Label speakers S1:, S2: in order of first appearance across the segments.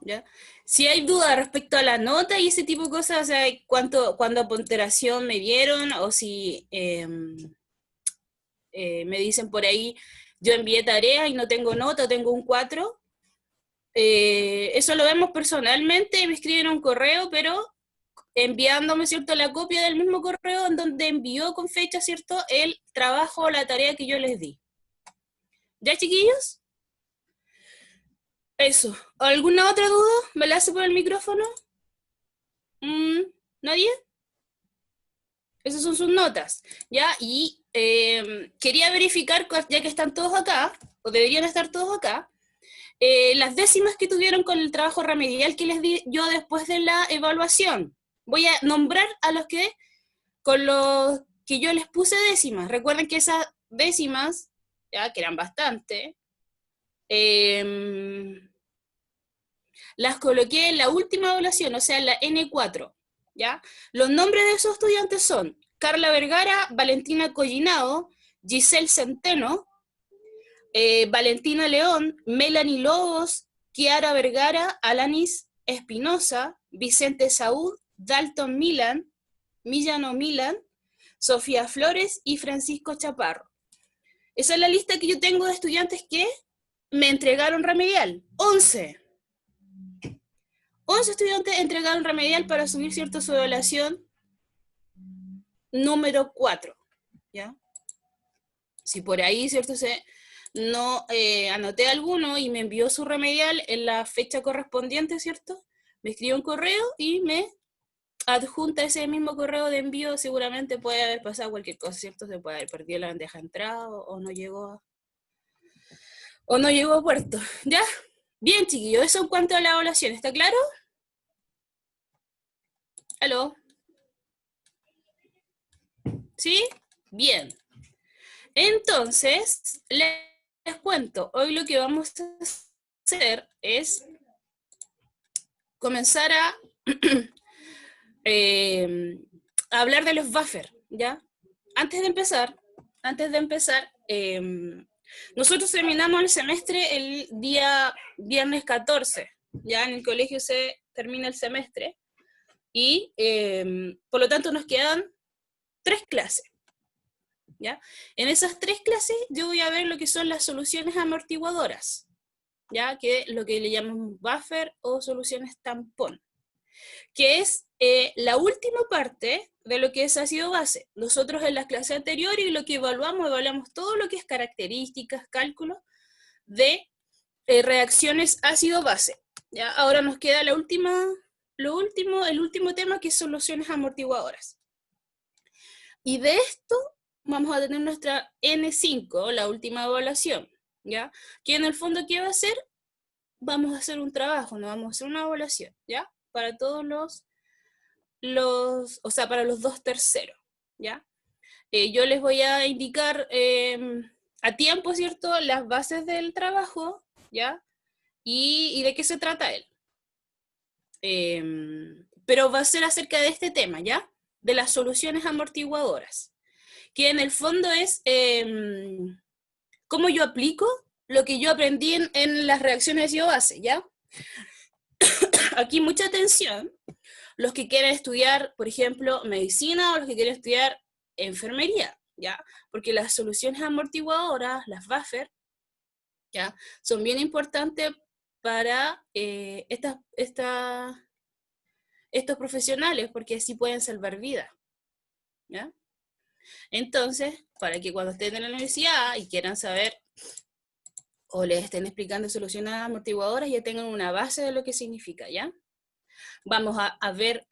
S1: ¿ya? Si hay dudas respecto a la nota y ese tipo de cosas, o sea, cuánto ponderación me dieron, o si me dicen por ahí, yo envié tarea y no tengo nota, tengo un 4, eso lo vemos personalmente, me escriben un correo, pero enviándome, ¿cierto?, la copia del mismo correo en donde envió con fecha, ¿cierto?, el trabajo o la tarea que yo les di. ¿Ya, chiquillos? Eso. ¿Alguna otra duda? ¿Me la hace por el micrófono? ¿Nadie? Esas son sus notas, ¿ya? Y quería verificar, ya que están todos acá, o deberían estar todos acá, las décimas que tuvieron con el trabajo remedial que les di yo después de la evaluación. Voy a nombrar a los que, con los que yo les puse décimas. Recuerden que esas décimas, ya que eran bastante, las coloqué en la última evaluación, o sea, en la N4, ¿ya? Los nombres de esos estudiantes son Carla Vergara, Valentina Collinao, Giselle Centeno, Valentina León, Melanie Lobos, Kiara Vergara, Alanis Espinosa, Vicente Saúd, Dalton Milan, Millano Milan, Sofía Flores y Francisco Chaparro. Esa es la lista que yo tengo de estudiantes que me entregaron remedial. 11 estudiantes entregaron remedial para subir, ¿cierto?, su evaluación número 4, ¿ya? Si por ahí, ¿cierto?, no anoté alguno y me envió su remedial en la fecha correspondiente, ¿cierto?, me escribió un correo y me adjunta ese mismo correo de envío. Seguramente puede haber pasado cualquier cosa, ¿cierto? Se puede haber perdido la bandeja de entrada o no llegó a puerto, ¿ya? Bien, chiquillos, eso en cuanto a la evaluación, ¿está claro? ¿Aló? ¿Sí? Bien. Entonces, les cuento, hoy lo que vamos a hacer es comenzar a hablar de los buffer, ¿ya? Antes de empezar, nosotros terminamos el semestre el día viernes 14, ya en el colegio se termina el semestre, y por lo tanto nos quedan 3 clases, ¿ya? En esas 3 clases yo voy a ver lo que son las soluciones amortiguadoras, ¿ya? Que es lo que le llamamos buffer o soluciones tampón, que es la última parte de lo que es ácido base. Nosotros en las clases anteriores lo que evaluamos todo lo que es características, cálculos de reacciones ácido base. ¿Ya? Ahora nos queda el último tema, que es soluciones amortiguadoras. Y de esto vamos a tener nuestra N5, la última evaluación, ¿ya? Que en el fondo, ¿qué va a hacer? Vamos a hacer un trabajo, no vamos a hacer una evaluación, ¿ya? Para todos o sea, para los 2 terceros, ¿ya? Yo les voy a indicar a tiempo, ¿cierto?, las bases del trabajo, ¿ya? Y de qué se trata él. Pero va a ser acerca de este tema, ¿ya? De las soluciones amortiguadoras, que en el fondo es cómo yo aplico lo que yo aprendí en las reacciones ácido-base, ¿ya? Aquí mucha atención, los que quieren estudiar, por ejemplo, medicina, o los que quieren estudiar enfermería, ¿ya? Porque las soluciones amortiguadoras, las buffer, ¿ya?, son bien importantes para estos profesionales, porque así pueden salvar vidas, ¿ya? Entonces, para que cuando estén en la universidad y quieran saber, o les estén explicando soluciones amortiguadoras, ya tengan una base de lo que significa, ¿ya? Vamos a ver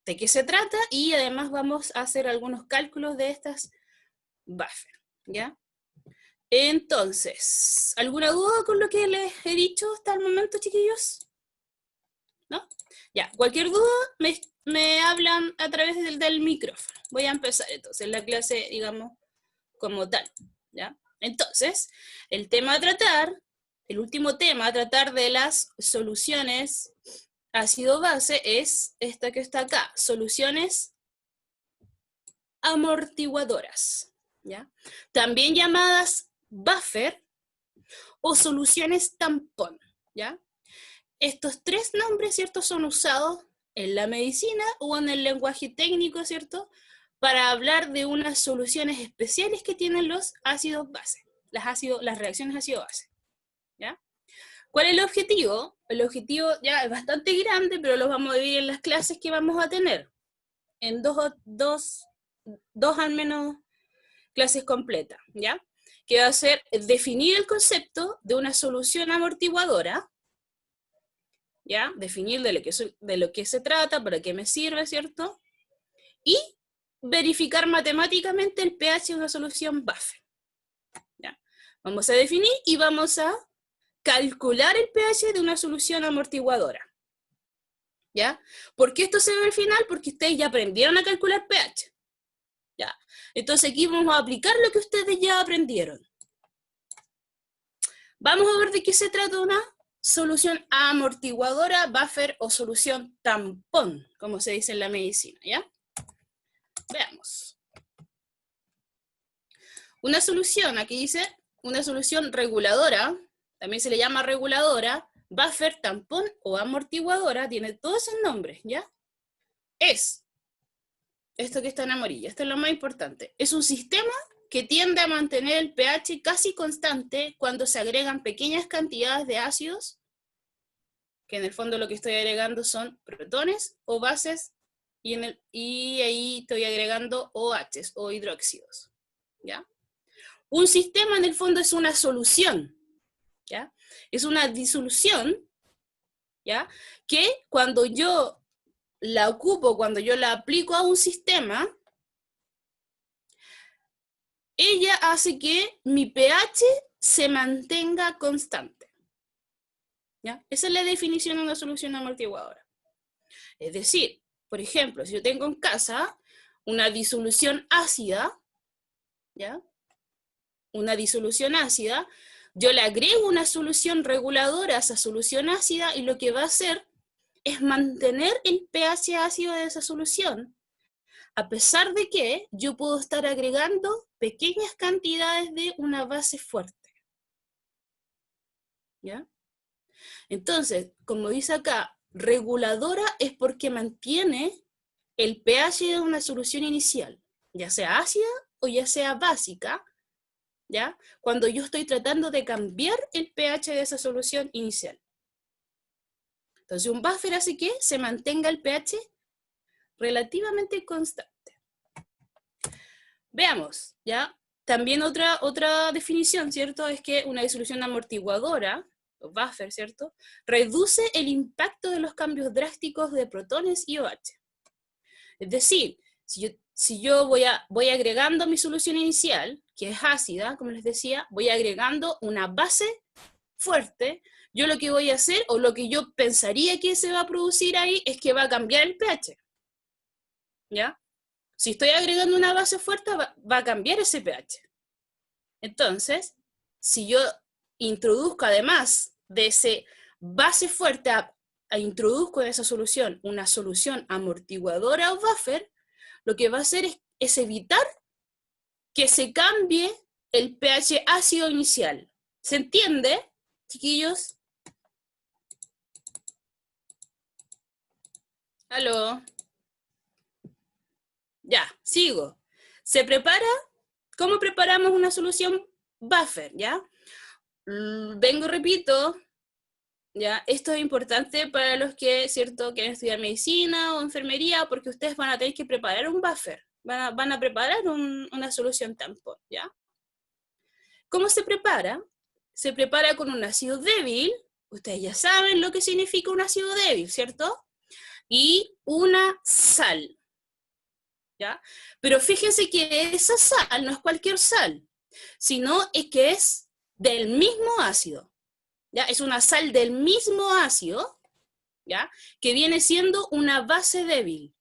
S1: de qué se trata y además vamos a hacer algunos cálculos de estas buffer, ¿ya? Entonces, ¿alguna duda con lo que les he dicho hasta el momento, chiquillos? ¿No? Ya, cualquier duda me hablan a través del micrófono. Voy a empezar entonces la clase, digamos, como tal, ¿ya? Entonces, el último tema a tratar de las soluciones ácido-base es esta que está acá, soluciones amortiguadoras, ¿ya? También llamadas buffer o soluciones tampón, ¿ya? estos tres nombres, ¿cierto?, son usados en la medicina o en el lenguaje técnico, ¿cierto?, para hablar de unas soluciones especiales que tienen los ácidos base, las reacciones ácido-base, ¿ya? ¿Cuál es el objetivo? El objetivo ya es bastante grande, pero lo vamos a dividir en las clases que vamos a tener, en dos al menos clases completas, ¿ya? Que va a ser definir el concepto de una solución amortiguadora, ¿ya? Definir de lo que se trata, para qué me sirve, ¿cierto? Y verificar matemáticamente el pH de una solución buffer, ¿ya? Vamos a definir y vamos a calcular el pH de una solución amortiguadora, ¿ya? ¿Por qué esto se ve al final? Porque ustedes ya aprendieron a calcular pH, ¿ya? Entonces aquí vamos a aplicar lo que ustedes ya aprendieron. Vamos a ver de qué se trata una solución amortiguadora, buffer o solución tampón, como se dice en la medicina, ¿ya? Veamos. Una solución, aquí dice, una solución reguladora, también se le llama reguladora, buffer, tampón o amortiguadora, tiene todos esos nombres, ¿ya? Es, esto que está en amarillo, esto es lo más importante, es un sistema que tiende a mantener el pH casi constante cuando se agregan pequeñas cantidades de ácidos, que en el fondo lo que estoy agregando son protones o bases, y ahí estoy agregando OHs o hidróxidos, ¿ya? Un sistema en el fondo es una solución, ¿ya? Es una disolución, ¿ya? Que cuando yo la ocupo, cuando yo la aplico a un sistema, ella hace que mi pH se mantenga constante, ¿ya? Esa es la definición de una solución amortiguadora. Es decir, por ejemplo, si yo tengo en casa una disolución ácida, ¿ya? Una disolución ácida, yo le agrego una solución reguladora a esa solución ácida y lo que va a hacer es mantener el pH ácido de esa solución, a pesar de que yo puedo estar agregando pequeñas cantidades de una base fuerte, ¿ya? Entonces, como dice acá, reguladora es porque mantiene el pH de una solución inicial, ya sea ácida o ya sea básica, ¿ya? Cuando yo estoy tratando de cambiar el pH de esa solución inicial. Entonces, un buffer hace que se mantenga el pH relativamente constante. Veamos, ¿ya? También otra definición, ¿cierto? Es que una disolución amortiguadora, o buffer, ¿cierto?, reduce el impacto de los cambios drásticos de protones y OH. Es decir, si yo voy agregando mi solución inicial, que es ácida, como les decía, voy agregando una base fuerte, yo lo que voy a hacer, o lo que yo pensaría que se va a producir ahí, es que va a cambiar el pH, ¿ya? Si estoy agregando una base fuerte, va a cambiar ese pH. Entonces, si yo introduzco, además de ese base fuerte, introduzco en esa solución una solución amortiguadora o buffer, lo que va a hacer es evitar que se cambie el pH ácido inicial. ¿Se entiende, chiquillos? ¿Aló? Ya, sigo. Se prepara, ¿cómo preparamos una solución buffer? ¿Ya? Vengo, repito, ¿ya? Esto es importante para los que, ¿cierto?, quieren estudiar medicina o enfermería, porque ustedes van a tener que preparar un buffer, van a preparar una solución tampón, ¿ya? ¿Cómo se prepara? Se prepara con un ácido débil, ustedes ya saben lo que significa un ácido débil, ¿cierto? Y una sal, ¿ya? Pero fíjense que esa sal no es cualquier sal, sino es que es del mismo ácido, ¿ya? Es una sal del mismo ácido, ¿ya?, que viene siendo una base débil.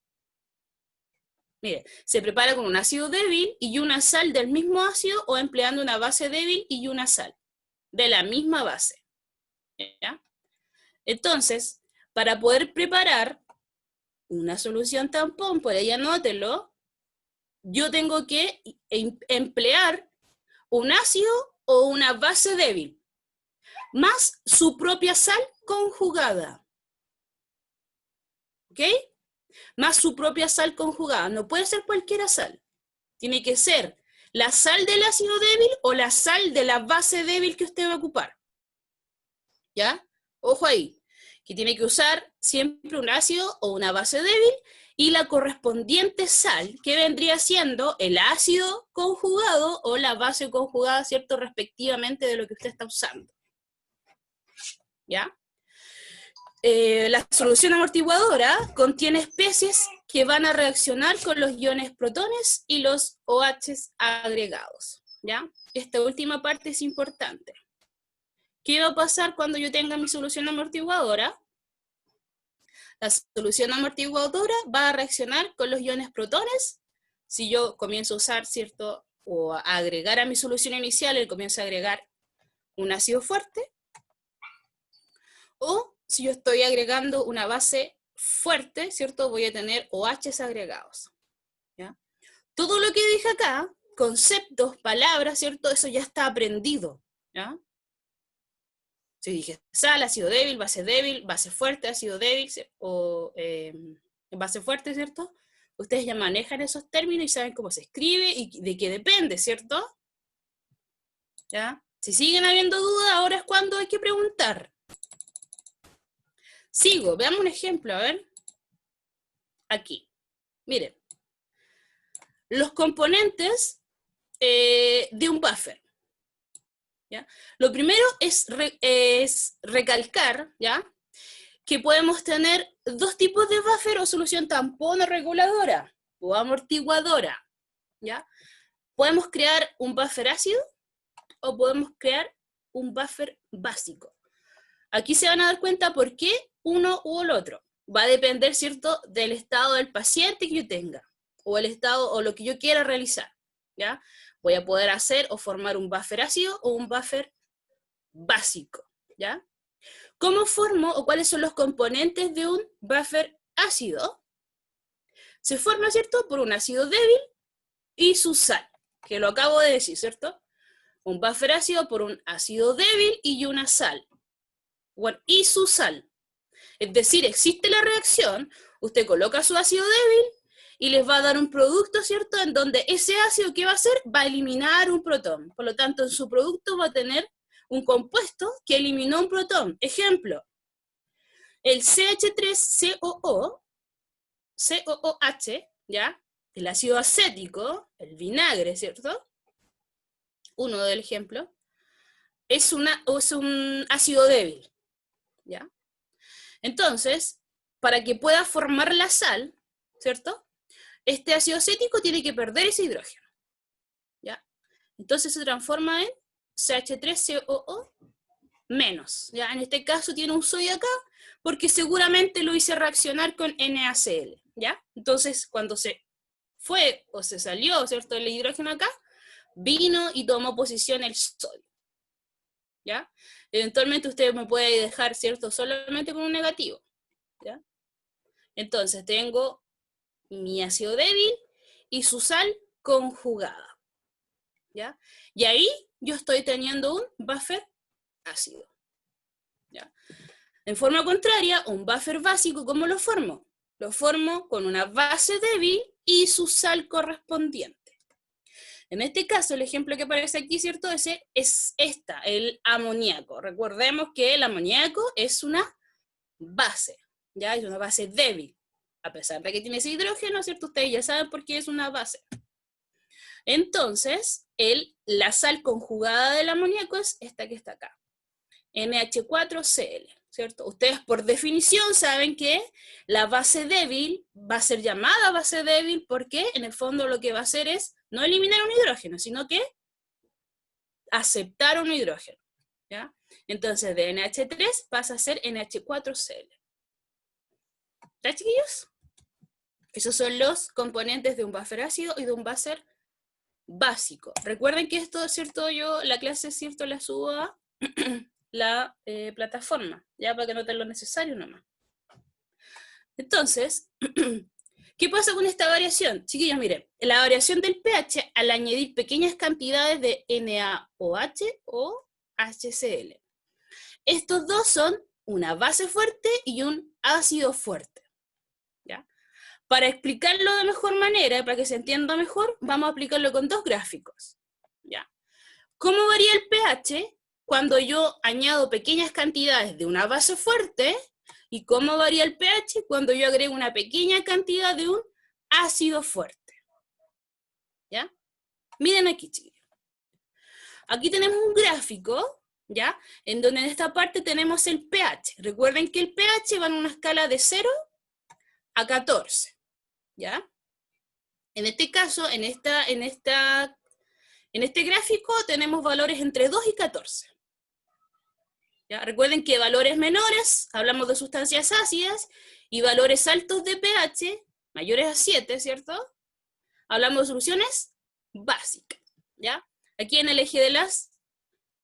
S1: Mire, se prepara con un ácido débil y una sal del mismo ácido, o empleando una base débil y una sal de la misma base, ¿ya? Entonces, para poder preparar una solución tampón, por ahí anótelo, yo tengo que emplear un ácido o una base débil, más su propia sal conjugada. ¿Ok? Más su propia sal conjugada. No puede ser cualquier sal. Tiene que ser la sal del ácido débil o la sal de la base débil que usted va a ocupar. ¿Ya? Ojo ahí, que tiene que usar siempre un ácido o una base débil y la correspondiente sal, que vendría siendo el ácido conjugado o la base conjugada, ¿cierto? Respectivamente de lo que usted está usando. ¿Ya? La solución amortiguadora contiene especies que van a reaccionar con los iones protones y los OH agregados, ¿ya? Esta última parte es importante. ¿Qué va a pasar cuando yo tenga mi solución amortiguadora? La solución amortiguadora va a reaccionar con los iones protones. Si yo comienzo a usar, ¿cierto? O a agregar a mi solución inicial, él comienza a agregar un ácido fuerte. O si yo estoy agregando una base fuerte, ¿cierto? Voy a tener OHs agregados. ¿Ya? Todo lo que dije acá, conceptos, palabras, ¿cierto? Eso ya está aprendido. ¿Ya? Si dije sal, ácido débil, base fuerte, ácido débil, o base fuerte, ¿cierto? Ustedes ya manejan esos términos y saben cómo se escribe y de qué depende, ¿cierto? ¿Ya? Si siguen habiendo dudas, ahora es cuando hay que preguntar. Sigo, veamos un ejemplo, a ver. Aquí. Miren. Los componentes de un buffer. ¿Ya? Lo primero es recalcar, ¿ya? Que podemos tener dos tipos de buffer o solución tampón o reguladora o amortiguadora. ¿Ya? Podemos crear un buffer ácido o podemos crear un buffer básico. Aquí se van a dar cuenta por qué uno u el otro. Va a depender, ¿cierto?, del estado del paciente que yo tenga, o el estado, o lo que yo quiera realizar, ¿ya? Voy a poder hacer o formar un buffer ácido o un buffer básico, ¿ya? ¿Cómo formo o cuáles son los componentes de un buffer ácido? Se forma, ¿cierto?, por un ácido débil y su sal, que lo acabo de decir, ¿cierto? Un buffer ácido por un ácido débil y una sal. Bueno, y su sal. Es decir, existe la reacción, usted coloca su ácido débil y les va a dar un producto, ¿cierto?, en donde ese ácido, ¿qué va a hacer? Va a eliminar un protón. Por lo tanto, en su producto va a tener un compuesto que eliminó un protón. Ejemplo, el CH3COO, COOH, ¿ya? El ácido acético, el vinagre, ¿cierto? Uno del ejemplo, es un ácido débil, ¿ya? Entonces, para que pueda formar la sal, ¿cierto? Este ácido acético tiene que perder ese hidrógeno, ¿ya? Entonces se transforma en CH3COO menos, ¿ya? En este caso tiene un sodio acá, porque seguramente lo hice reaccionar con NaCl, ¿ya? Entonces, cuando se fue o se salió, ¿cierto?, el hidrógeno acá, vino y tomó posición el sodio, ¿ya? Eventualmente usted me puede dejar, ¿cierto?, solamente con un negativo, ¿ya? Entonces tengo mi ácido débil y su sal conjugada, ¿ya? Y ahí yo estoy teniendo un buffer ácido, ¿ya? En forma contraria, un buffer básico, ¿cómo lo formo? Lo formo con una base débil y su sal correspondiente. En este caso, el ejemplo que aparece aquí, ¿cierto? Es el amoníaco. Recordemos que el amoníaco es una base, ¿ya? Es una base débil. A pesar de que tiene ese hidrógeno, ¿cierto? Ustedes ya saben por qué es una base. Entonces, la sal conjugada del amoníaco es esta que está acá. NH4Cl, ¿cierto? Ustedes por definición saben que la base débil va a ser llamada base débil porque en el fondo lo que va a hacer es no eliminar un hidrógeno, sino que aceptar un hidrógeno, ¿ya? Entonces de NH3 pasa a ser NH4Cl. ¿Está, chiquillos? Esos son los componentes de un buffer ácido y de un buffer básico. Recuerden que esto, ¿cierto? Yo la clase, ¿cierto?, la subo a la plataforma, ya para que noten lo necesario nomás. Entonces, ¿qué pasa con esta variación? Chiquillos, miren, la variación del pH al añadir pequeñas cantidades de NaOH o HCl. Estos dos son una base fuerte y un ácido fuerte. ¿Ya? Para explicarlo de mejor manera, para que se entienda mejor, vamos a aplicarlo con dos gráficos. ¿Ya? ¿Cómo varía el pH cuando yo añado pequeñas cantidades de una base fuerte? ¿Y cómo varía el pH cuando yo agrego una pequeña cantidad de un ácido fuerte? ¿Ya? Miren aquí, chicos. Aquí tenemos un gráfico, ¿ya? En donde en esta parte tenemos el pH. Recuerden que el pH va en una escala de 0 a 14, ¿ya? En este caso, en este gráfico tenemos valores entre 2 y 14. ¿Ya? Recuerden que valores menores, hablamos de sustancias ácidas, y valores altos de pH, mayores a 7, ¿cierto? Hablamos de soluciones básicas, ¿ya? Aquí en el eje de las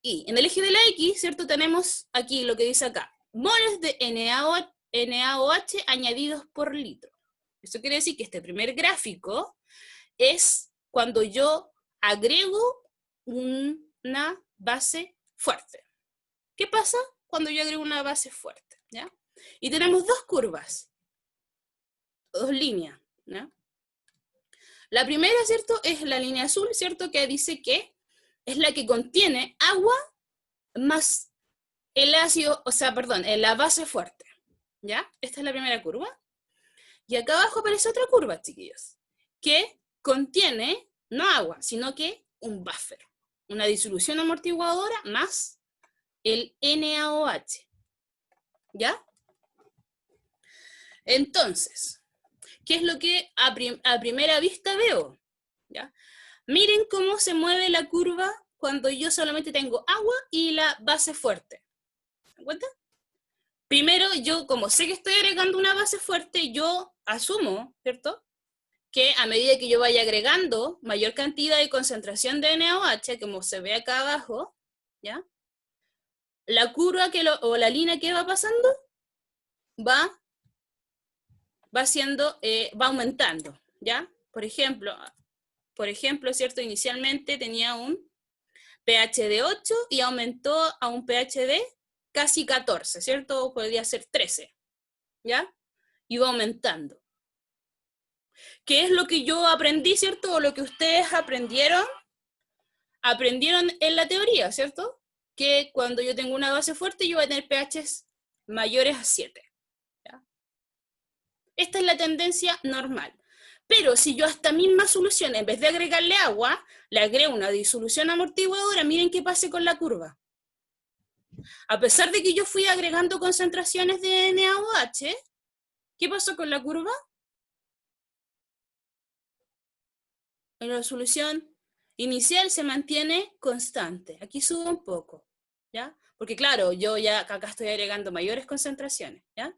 S1: Y. En el eje de la X, ¿cierto? Tenemos aquí lo que dice acá, moles de NaOH añadidos por litro. Eso quiere decir que este primer gráfico es cuando yo agrego una base fuerte. ¿Qué pasa cuando yo agrego una base fuerte? ¿Ya? Y tenemos dos curvas, dos líneas. ¿Ya? La primera, ¿cierto? Es la línea azul, ¿cierto? Que dice que es la que contiene agua más el ácido, o sea, perdón, la base fuerte. ¿Ya? Esta es la primera curva. Y acá abajo aparece otra curva, chiquillos, que contiene no agua, sino que un buffer, una disolución amortiguadora más el NaOH. ¿Ya? Entonces, ¿qué es lo que a primera vista veo? ¿Ya? Miren cómo se mueve la curva cuando yo solamente tengo agua y la base fuerte. ¿Se dan cuenta? Primero, yo como sé que estoy agregando una base fuerte, yo asumo, ¿cierto?, que a medida que yo vaya agregando mayor cantidad y concentración de NaOH, como se ve acá abajo, ¿ya? La curva o la línea que va pasando va aumentando, ¿ya? Por ejemplo, ¿cierto? Inicialmente tenía un pH de 8 y aumentó a un pH de casi 14, ¿cierto? Podría ser 13, ¿ya? Y va aumentando. ¿Qué es lo que yo aprendí, ¿cierto? O lo que ustedes aprendieron en la teoría, ¿cierto? Que cuando yo tengo una base fuerte, yo voy a tener pHs mayores a 7. ¿Ya? Esta es la tendencia normal. Pero si yo a esta misma solución, en vez de agregarle agua, le agrego una disolución amortiguadora, miren qué pasa con la curva. A pesar de que yo fui agregando concentraciones de NaOH, ¿qué pasó con la curva? La solución inicial se mantiene constante. Aquí sube un poco, ¿ya? Porque claro, yo ya acá estoy agregando mayores concentraciones, ¿ya?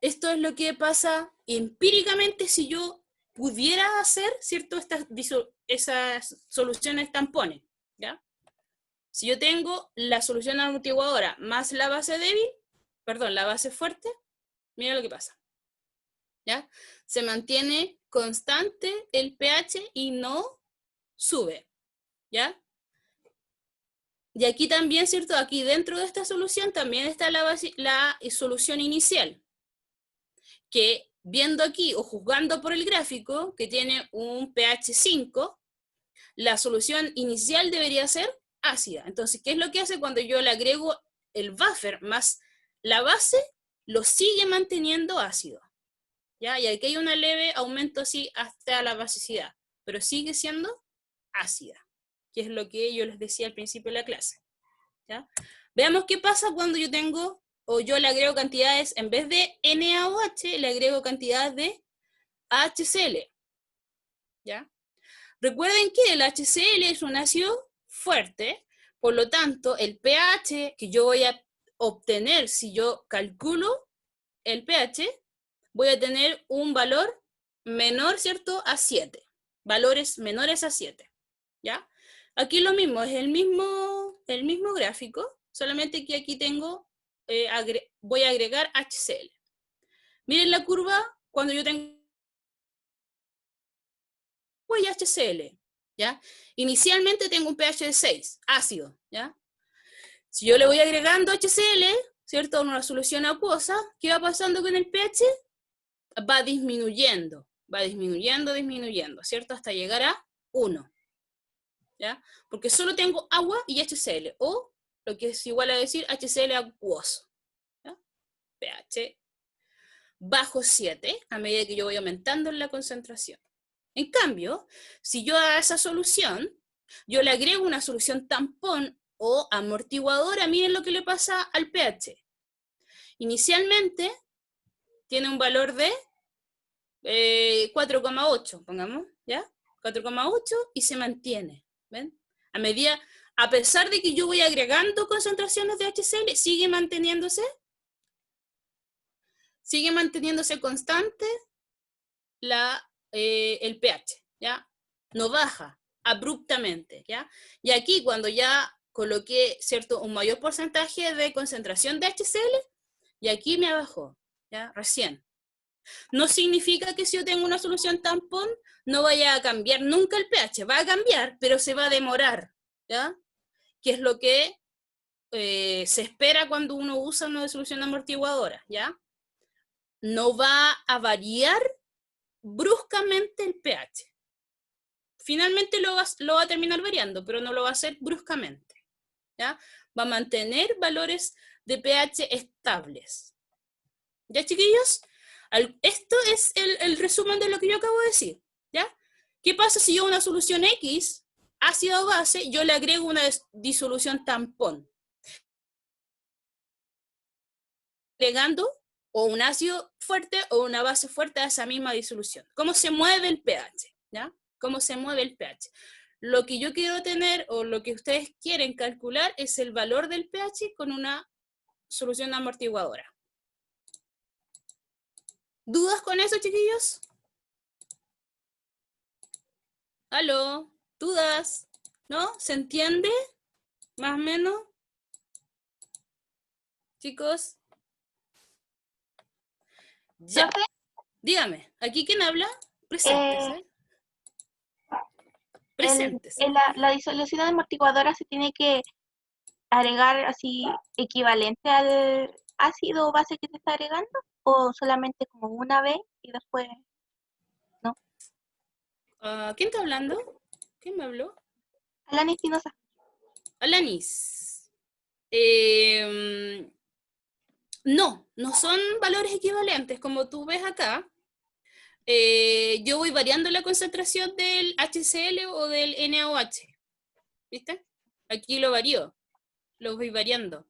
S1: Esto es lo que pasa empíricamente si yo pudiera hacer, ¿cierto?, esas soluciones tampones, ¿ya? Si yo tengo la solución amortiguadora más la base débil, perdón, la base fuerte, mira lo que pasa, ¿ya? Se mantiene constante el pH y no sube, ¿ya? Y aquí también, ¿cierto? Aquí dentro de esta solución también está la solución inicial, que viendo aquí o juzgando por el gráfico, que tiene un pH 5, la solución inicial debería ser ácida. Entonces, ¿qué es lo que hace cuando yo le agrego el buffer más la base? Lo sigue manteniendo ácido, ¿ya? Y aquí hay un leve aumento así hasta la basicidad, pero sigue siendo ácida, que es lo que yo les decía al principio de la clase, ¿ya? Veamos qué pasa cuando yo tengo, o yo le agrego cantidades, en vez de NaOH, le agrego cantidades de HCl, ¿ya? Recuerden que el HCl es un ácido fuerte, por lo tanto, el pH que yo voy a obtener si yo calculo el pH, voy a tener un valor menor, ¿cierto?, a 7. Valores menores a 7, ¿ya? Aquí lo mismo, es el mismo gráfico, solamente que aquí tengo, voy a agregar HCl. Miren la curva cuando yo tengo y HCl, ¿ya? Inicialmente tengo un pH de 6, ácido, ¿ya? Si yo le voy agregando HCl, ¿cierto? A una solución acuosa, ¿qué va pasando con el pH? Va disminuyendo, disminuyendo, ¿cierto? Hasta llegar a 1, ¿ya? Porque solo tengo agua y HCl, o lo que es igual a decir HCl acuoso, ¿ya? pH bajo 7, a medida que yo voy aumentando en la concentración. En cambio, si yo a esa solución, yo le agrego una solución tampón o amortiguadora, miren lo que le pasa al pH. Inicialmente tiene un valor de 4,8, pongamos, ¿ya? 4,8 y se mantiene, ¿ven? A pesar de que yo voy agregando concentraciones de HCl, sigue manteniéndose constante el pH, ¿ya? No baja abruptamente, ¿ya? Y aquí cuando ya coloqué, ¿cierto?, un mayor porcentaje de concentración de HCl, y aquí me bajó, ¿ya? Recién. No significa que si yo tengo una solución tampón, no vaya a cambiar nunca el pH. Va a cambiar, pero se va a demorar, ¿ya? Que es lo que se espera cuando uno usa una solución amortiguadora, ¿ya? No va a variar bruscamente el pH. Finalmente lo va a terminar variando, pero no lo va a hacer bruscamente, ¿ya? Va a mantener valores de pH estables. ¿Ya, chiquillos? Esto es el resumen de lo que yo acabo de decir, ¿ya? ¿Qué pasa si yo a una solución X, ácido o base, yo le agrego una disolución tampón? Agregando o un ácido fuerte o una base fuerte a esa misma disolución. ¿Cómo se mueve el pH? ¿Ya? ¿Cómo se mueve el pH? Lo que yo quiero tener o lo que ustedes quieren calcular es el valor del pH con una solución amortiguadora. ¿Dudas con eso, chiquillos? ¿Aló? ¿Dudas? ¿No? ¿Se entiende? ¿Más o menos? Chicos. Ya.
S2: ¿Profe?
S1: Dígame, ¿aquí quién habla? Preséntese. Preséntese.
S2: La disolución amortiguadora se tiene que agregar así equivalente al ácido o base que se está agregando, o solamente como una vez y después no.
S1: ¿Quién está hablando? ¿Quién me habló?
S2: Alana Espinosa.
S1: Alanis. No, no son valores equivalentes. Como tú ves acá, yo voy variando la concentración del HCl o del NaOH. ¿Viste? Aquí lo varío, lo voy variando.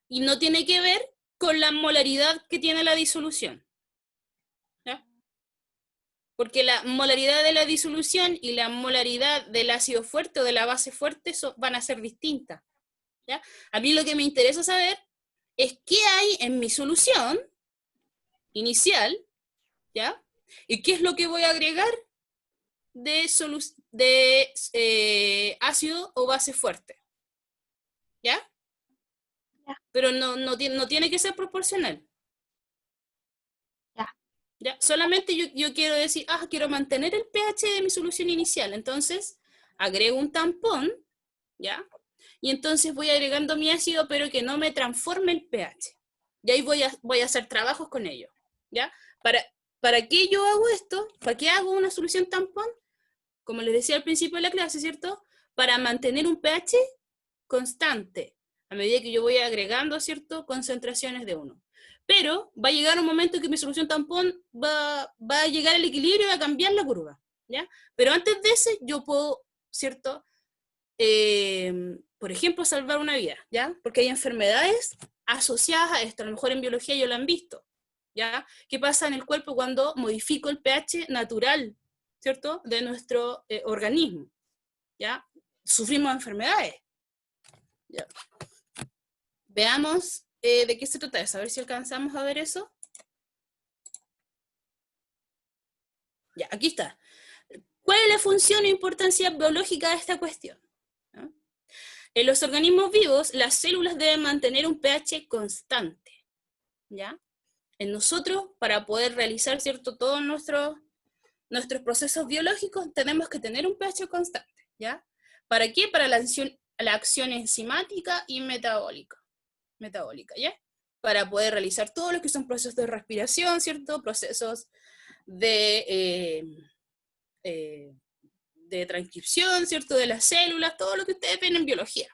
S1: Y no tiene que ver con la molaridad que tiene la disolución. ¿Ya? Porque la molaridad de la disolución y la molaridad del ácido fuerte o de la base fuerte van a ser distintas. ¿Ya? A mí lo que me interesa saber es qué hay en mi solución inicial, ¿ya? Y qué es lo que voy a agregar de ácido o base fuerte, ¿ya?
S2: Ya.
S1: Pero no tiene que ser proporcional.
S2: Ya.
S1: ¿Ya? Solamente yo quiero decir, quiero mantener el pH de mi solución inicial, entonces agrego un tampón, ¿ya? Y entonces voy agregando mi ácido, pero que no me transforme el pH. Y ahí voy a hacer trabajos con ello, ¿ya? ¿Para qué yo hago esto? ¿Para qué hago una solución tampón? Como les decía al principio de la clase, ¿cierto? Para mantener un pH constante, a medida que yo voy agregando, ¿cierto?, concentraciones de uno. Pero va a llegar un momento que mi solución tampón va a llegar al equilibrio y va a cambiar la curva, ¿ya? Pero antes de ese, yo puedo, ¿cierto?, por ejemplo, salvar una vida, ¿ya? Porque hay enfermedades asociadas a esto, a lo mejor en biología ya lo han visto, ¿ya? ¿Qué pasa en el cuerpo cuando modifico el pH natural, ¿cierto?, de nuestro organismo, ¿ya? Sufrimos enfermedades. ¿Ya? Veamos de qué se trata eso, a ver si alcanzamos a ver eso. Ya, aquí está. ¿Cuál es la función e importancia biológica de esta cuestión? ¿No? En los organismos vivos, las células deben mantener un pH constante, ¿ya? En nosotros, para poder realizar, ¿cierto?, todos nuestros procesos biológicos, tenemos que tener un pH constante, ¿ya? ¿Para qué? Para la acción enzimática y metabólica, ¿ya? Para poder realizar todo lo que son procesos de respiración, ¿cierto? Procesos de transcripción, ¿cierto? De las células, todo lo que ustedes ven en biología.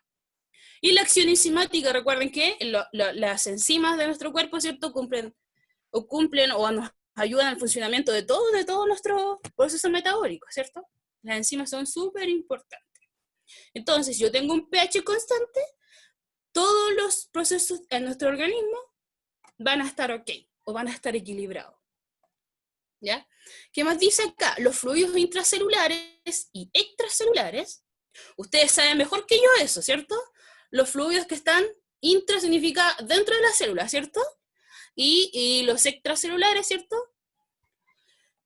S1: Y la acción enzimática, recuerden que las enzimas de nuestro cuerpo, ¿cierto? Cumplen o nos ayudan al funcionamiento de todos nuestros procesos metabólicos, ¿cierto? Las enzimas son súper importantes. Entonces, si yo tengo un pH constante, todos los procesos en nuestro organismo van a estar ok, o van a estar equilibrados. ¿Ya? ¿Qué más dice acá? Los fluidos intracelulares y extracelulares, ustedes saben mejor que yo eso, ¿cierto? Los fluidos que están intra significa dentro de la célula, ¿cierto? Y los extracelulares, ¿cierto?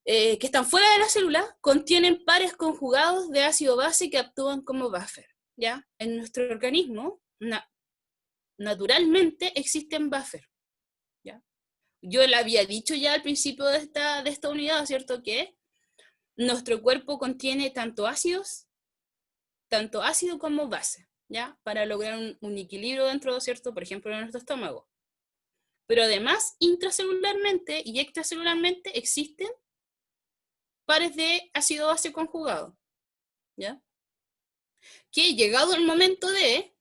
S1: Que están fuera de la célula, contienen pares conjugados de ácido base que actúan como buffer, ¿ya? En nuestro organismo, naturalmente existen buffer, ¿ya? Yo le había dicho ya al principio de esta unidad, ¿cierto? Que nuestro cuerpo contiene tanto ácido como base, ¿ya? Para lograr un equilibrio dentro, ¿cierto? Por ejemplo, de nuestro estómago. Pero además, intracelularmente y extracelularmente existen pares de ácido base conjugado, ¿ya? Que llegado el momento de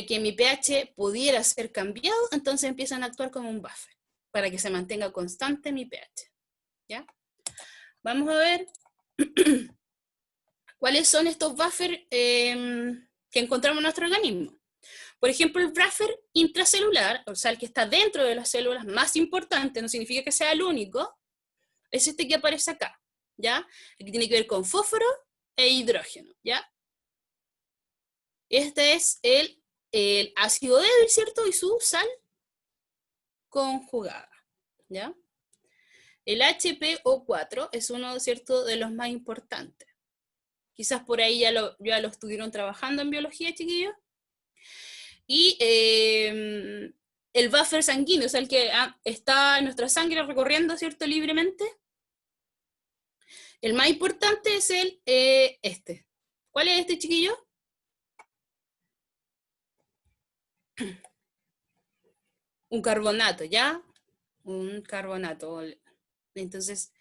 S1: que mi pH pudiera ser cambiado, entonces empiezan a actuar como un buffer, para que se mantenga constante mi pH, ¿ya? Vamos a ver cuáles son estos buffers que encontramos en nuestro organismo. Por ejemplo, el buffer intracelular, o sea, el que está dentro de las células, más importante, no significa que sea el único, es este que aparece acá, ¿ya? El que tiene que ver con fósforo e hidrógeno, ¿ya? Este es el ácido débil, ¿cierto? Y su sal conjugada, ¿ya? El HPO4 es uno, ¿cierto?, de los más importantes. Quizás por ahí ya lo estuvieron trabajando en biología, chiquillos. Y el buffer sanguíneo, o sea, el que está en nuestra sangre recorriendo, ¿cierto?, libremente. El más importante es este. ¿Cuál es este, chiquillo? Un carbonato, ¿ya? Un carbonato. Entonces,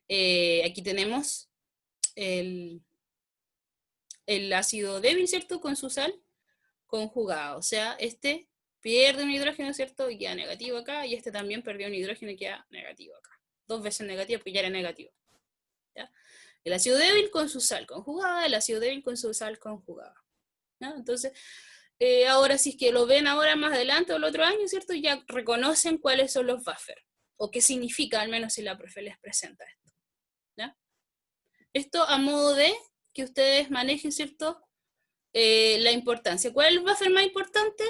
S1: aquí tenemos el ácido débil, ¿cierto? Con su sal conjugada. O sea, este pierde un hidrógeno, ¿cierto? Y queda negativo acá, y este también perdió un hidrógeno y queda negativo acá. 2 veces negativo, porque ya era negativo. ¿Ya? El ácido débil con su sal conjugada, el ácido débil con su sal conjugada. ¿Ya? Entonces, ahora si es que lo ven ahora más adelante o el otro año, ¿cierto? Ya reconocen cuáles son los buffers, o qué significa, al menos si la profe les presenta esto. ¿Ya? Esto a modo de que ustedes manejen, ¿cierto? La importancia. ¿Cuál es el buffer más importante?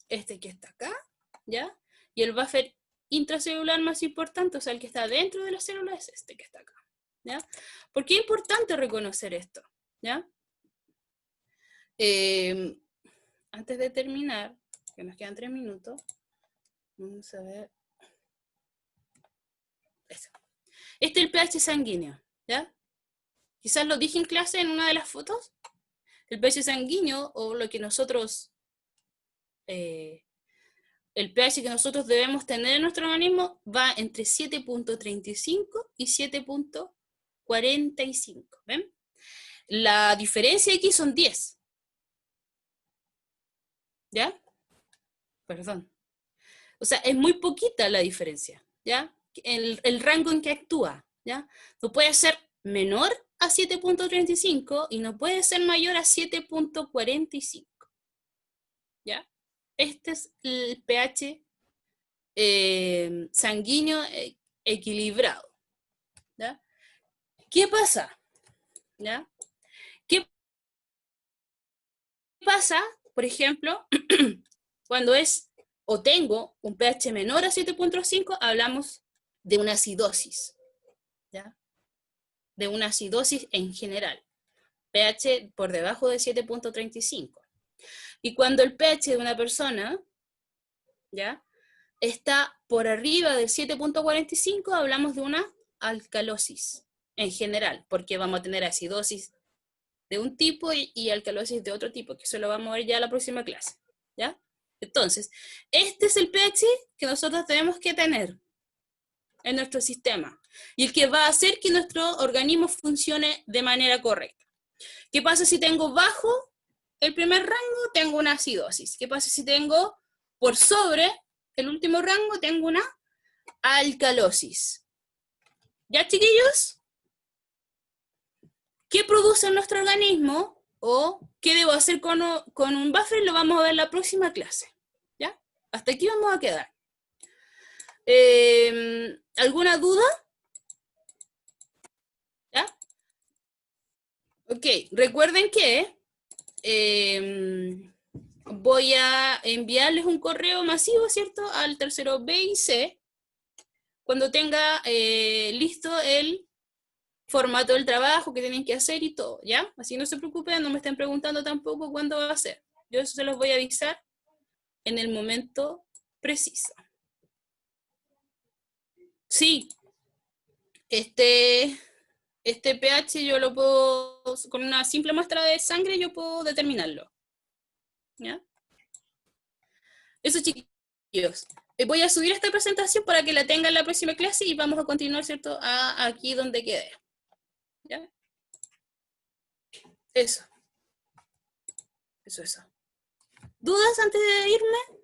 S1: Este que está acá, ¿ya? Y el buffer intracelular más importante, o sea, el que está dentro de la célula, es este que está acá, ¿ya? ¿Por qué es importante reconocer esto? ¿Ya? Antes de terminar, que nos quedan 3 minutos, vamos a ver. Eso. Este es el pH sanguíneo, ¿ya? Quizás lo dije en clase en una de las fotos. El pH sanguíneo, o lo que nosotros, el pH que nosotros debemos tener en nuestro organismo, va entre 7.35 y 7.45, ¿ven? La diferencia aquí son 10. ¿Ya? Perdón. O sea, es muy poquita la diferencia, ¿ya? El rango en que actúa, ¿ya? No puede ser menor a 7.35 y no puede ser mayor a 7.45, ¿ya? Este es el pH sanguíneo equilibrado, ¿ya? ¿Qué pasa? ¿Ya? ¿Qué pasa, por ejemplo, cuando es o tengo un pH menor a 7.5? Hablamos de una acidosis, ¿ya? De una acidosis en general. pH por debajo de 7.35. Y cuando el pH de una persona, ¿ya?, está por arriba del 7.45, hablamos de una alcalosis en general, porque vamos a tener acidosis de un tipo y alcalosis de otro tipo, que eso lo vamos a ver ya en la próxima clase, ¿ya? Entonces, este es el pH que nosotros tenemos que tener en nuestro sistema y el que va a hacer que nuestro organismo funcione de manera correcta. ¿Qué pasa si tengo bajo el primer rango? Tengo una acidosis. ¿Qué pasa si tengo por sobre el último rango? Tengo una alcalosis. ¿Ya, chiquillos? ¿Qué produce nuestro organismo? ¿O qué debo hacer con un buffer? Lo vamos a ver en la próxima clase. ¿Ya? Hasta aquí vamos a quedar. ¿Alguna duda? ¿Ya? Ok, recuerden que voy a enviarles un correo masivo, ¿cierto? Al tercero B y C, cuando tenga listo el formato del trabajo que tienen que hacer y todo, ¿ya? Así no se preocupen, no me estén preguntando tampoco cuándo va a ser. Yo eso se los voy a avisar en el momento preciso. Sí, este pH yo lo puedo, con una simple muestra de sangre yo puedo determinarlo, ¿ya? Eso, chiquillos. Voy a subir esta presentación para que la tengan en la próxima clase y vamos a continuar, ¿cierto? Aquí donde quede. ¿Ya? Eso. ¿Dudas antes de irme?